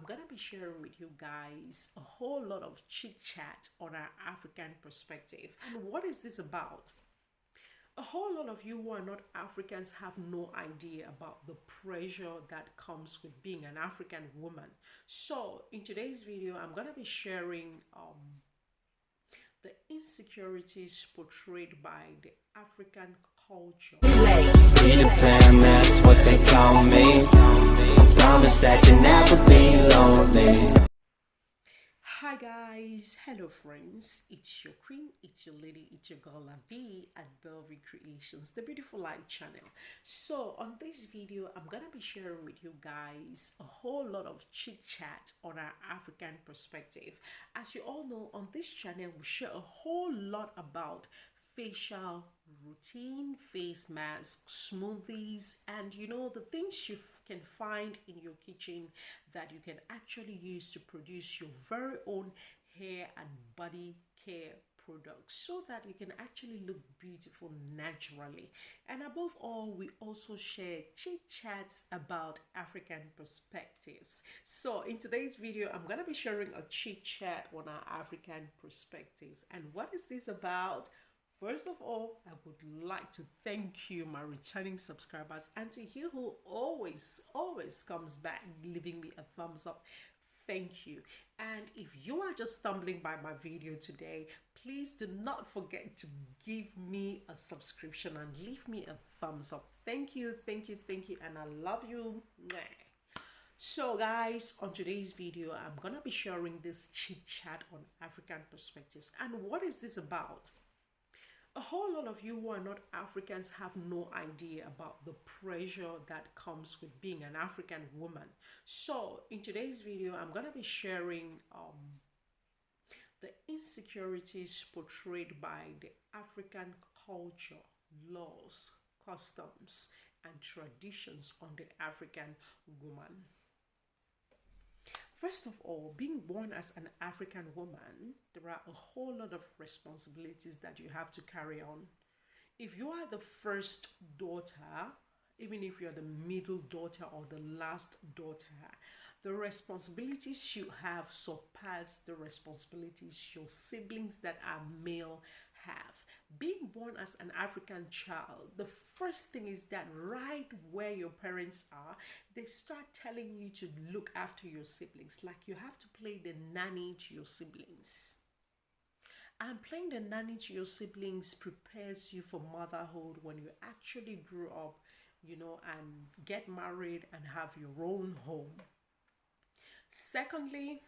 gonna be sharing with you guys a whole lot of chit chat on our African perspective. And what is this about? A whole lot of you who are not Africans have no idea about the pressure that comes with being an African woman. So, in today's video, I'm gonna be sharing the insecurities portrayed by the African culture. Peter Pan, that's what they call me. Promise that you never be lonely. Hi guys, hello friends, it's your queen, it's your lady, it's your girl Lavi at Belvy Creations, the Beautiful Life channel. So on this video, I'm gonna be sharing with you guys a whole lot of chit chat on our African perspective. As you all know, on this channel, we share a whole lot about facial routine, face masks, smoothies, and the things you can find in your kitchen that you can actually use to produce your very own hair and body care products so that you can actually look beautiful naturally. And above all, we also share chit chats about African perspectives. So in today's video, I'm gonna be sharing a chit chat on our African perspectives. And what is this about? First of all, I would like to thank you, my returning subscribers, and to you who always comes back leaving me a thumbs up. Thank you. And if you are just stumbling by my video today, please do not forget to give me a subscription and leave me a thumbs up. Thank you, and I love you. So guys, on today's video, I'm gonna be sharing this chit chat on African perspectives. And what is this about? A whole lot of you who are not Africans have no idea about the pressure that comes with being an African woman. So in today's video, I'm gonna be sharing the insecurities portrayed by the African culture, laws, customs, and traditions on the African woman. First of all, being born as an African woman, there are a whole lot of responsibilities that you have to carry on. If you are the first daughter, even if you're the middle daughter or the last daughter, the responsibilities you have surpass the responsibilities your siblings that are male have. Being born as an African child, the first thing is that right where your parents are, they start telling you to look after your siblings. Like you have to play the nanny to your siblings. And playing the nanny to your siblings prepares you for motherhood when you actually grow up, and get married and have your own home. Secondly,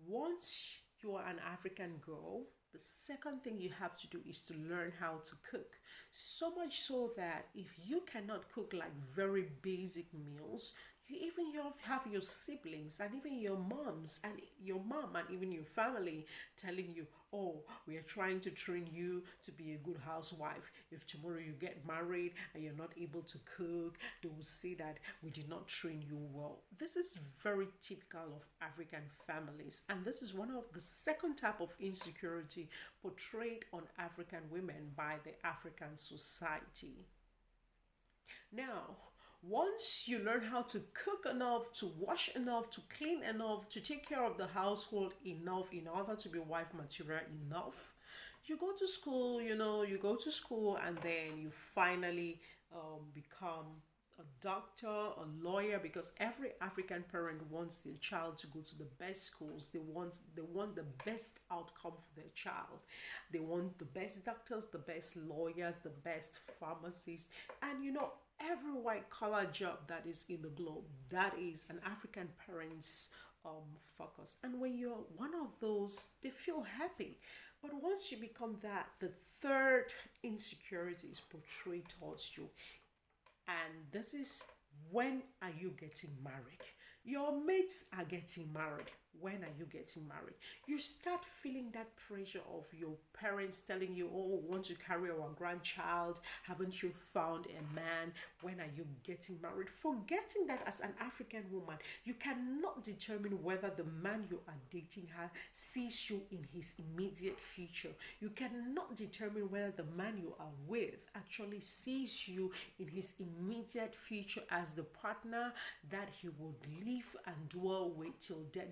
once you are an African girl, the second thing you have to do is to learn how to cook. So much so that if you cannot cook like very basic meals, you have your siblings and even your moms and your mom and even your family telling you, oh, we are trying to train you to be a good housewife. If tomorrow you get married and you're not able to cook, they will say that we did not train you well. This is very typical of African families, and this is one of the second type of insecurity portrayed on African women by the African society. Now, once you learn how to cook enough, to wash enough, to clean enough, to take care of the household enough in order to be wife material enough, you go to school, and then you finally become a doctor, a lawyer, because every African parent wants their child to go to the best schools. They want the best outcome for their child. They want the best doctors, the best lawyers, the best pharmacists, and every white collar job that is in the globe, that is an African parent's focus. And when you're one of those, they feel happy. But once you become that, the third insecurity is portrayed towards you. And this is, when are you getting married? Your mates are getting married. when are you getting married? You start feeling that pressure of your parents telling you, oh, we want to carry our grandchild. Haven't you found a man? When are you getting married? Forgetting that as an African woman, you cannot determine whether the man you are dating sees you in his immediate future. You cannot determine whether the man you are with actually sees you in his immediate future as the partner that he would live and dwell with till death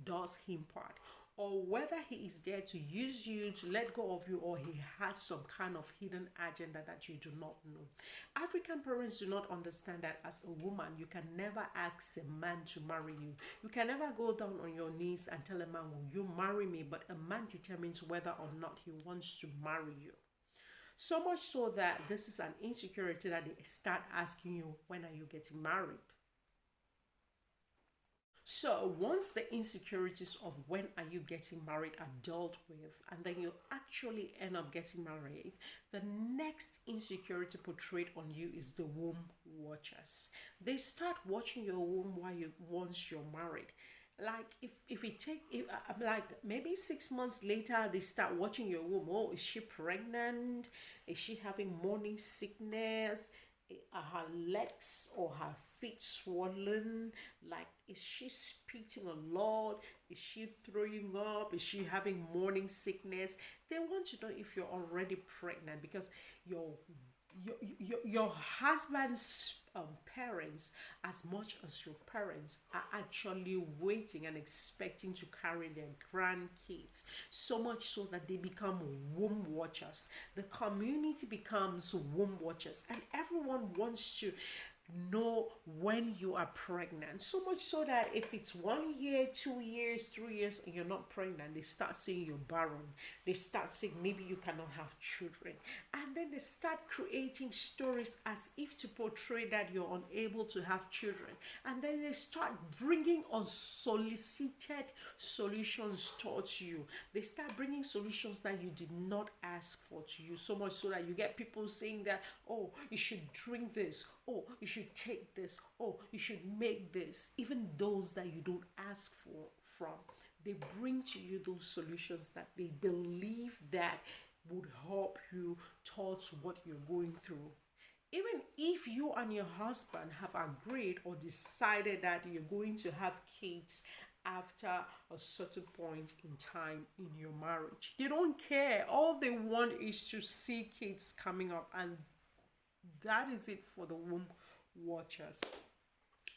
does him part, or whether he is there to use you, to let go of you, or he has some kind of hidden agenda that you do not know. African parents do not understand that as a woman, you can never ask a man to marry you. You can never go down on your knees and tell a man, will you marry me? But a man determines whether or not he wants to marry you. So much so that this is an insecurity that they start asking you, when are you getting married? So once the insecurities of when are you getting married are dealt with, and then you actually end up getting married, the next insecurity portrayed on you is the womb watchers. They start watching your womb once you're married. Like if it take like maybe 6 months later, they start watching your womb. Oh, is she pregnant? Is she having morning sickness? Are her legs or her feet swollen? Like, is she spitting a lot? Is she throwing up? Is she having morning sickness? They want to know if you're already pregnant, because your husband's parents, as much as your parents, are actually waiting and expecting to carry their grandkids, so much so that they become womb watchers. The community becomes womb watchers, and everyone wants to know when you are pregnant, so much so that if it's 1 year, 2 years, 3 years and you're not pregnant, they start saying you're barren. They start saying maybe you cannot have children, and then they start creating stories as if to portray that you're unable to have children, and then they start bringing unsolicited solutions towards you. They start bringing solutions that you did not ask for to you, so much so that you get people saying that, oh, you should drink this, oh, you should take this, oh, you should make this. Even those that you don't ask from, they bring to you those solutions that they believe that would help you towards what you're going through. Even if you and your husband have agreed or decided that you're going to have kids after a certain point in time in your marriage, they don't care. All they want is to see kids coming up, and that is it for the womb watchers.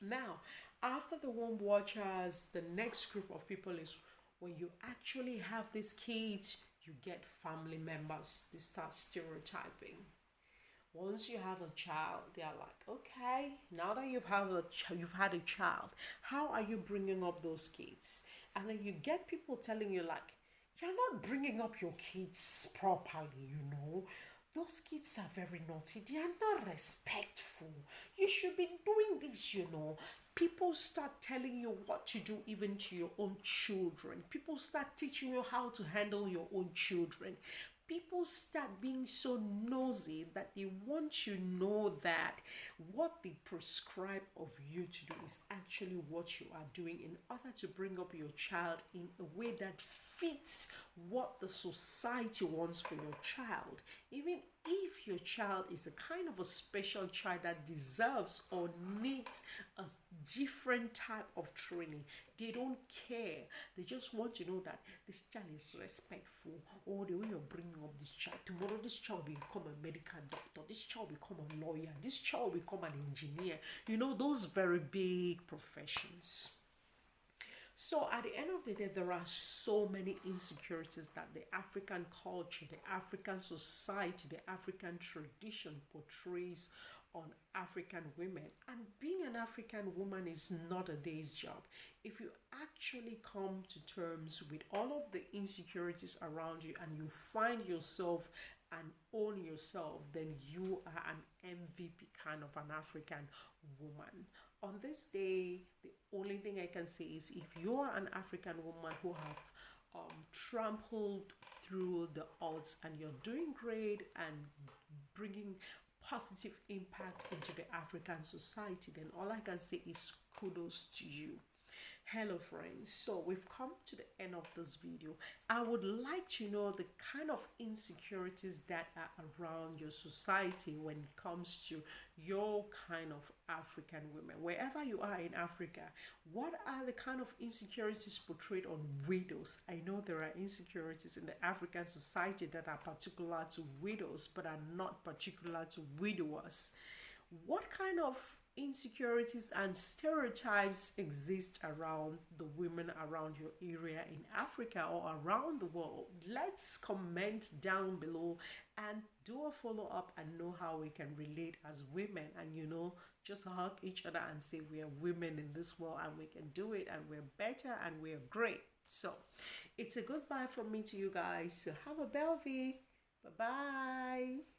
Now, after the womb watchers, the next group of people is when you actually have these kids, you get family members. They start stereotyping. Once you have a child, they are like, okay, now that you've had a child, how are you bringing up those kids? And then you get people telling you like, you're not bringing up your kids properly, you know. Those kids are very naughty. They are not respectful. You should be doing this, you know. People start telling you what to do even to your own children. People start teaching you how to handle your own children. People start being so nosy that they want to know that what they prescribe of you to do is actually what you are doing, in order to bring up your child in a way that fits what the society wants for your child. Even if your child is a kind of a special child that deserves or needs a different type of training, they don't care. They just want to know that this child is respectful. Or the way you're bringing up this child, tomorrow this child will become a medical doctor, this child will become a lawyer, this child will become an engineer. You know, those very big professions. So at the end of the day, there are so many insecurities that the African culture, the African society, the African tradition portrays on African women. And being an African woman is not a day's job. If you actually come to terms with all of the insecurities around you and you find yourself and own yourself, then you are an MVP kind of an African woman. On this day, the only thing I can say is, if you are an African woman who have trampled through the odds and you're doing great and bringing positive impact into the African society, then all I can say is kudos to you. Hello friends, so we've come to the end of this video. I would like to know the kind of insecurities that are around your society when it comes to your kind of African women. Wherever you are in Africa, what are the kind of insecurities portrayed on widows? I know there are insecurities in the African society that are particular to widows but are not particular to widowers. What kind of insecurities and stereotypes exist around the women around your area in Africa or around the world? Let's comment down below and do a follow up and know how we can relate as women, and just hug each other and say we are women in this world and we can do it and we're better and we're great. So it's a goodbye from me to you guys. So have a Belvy. Bye bye.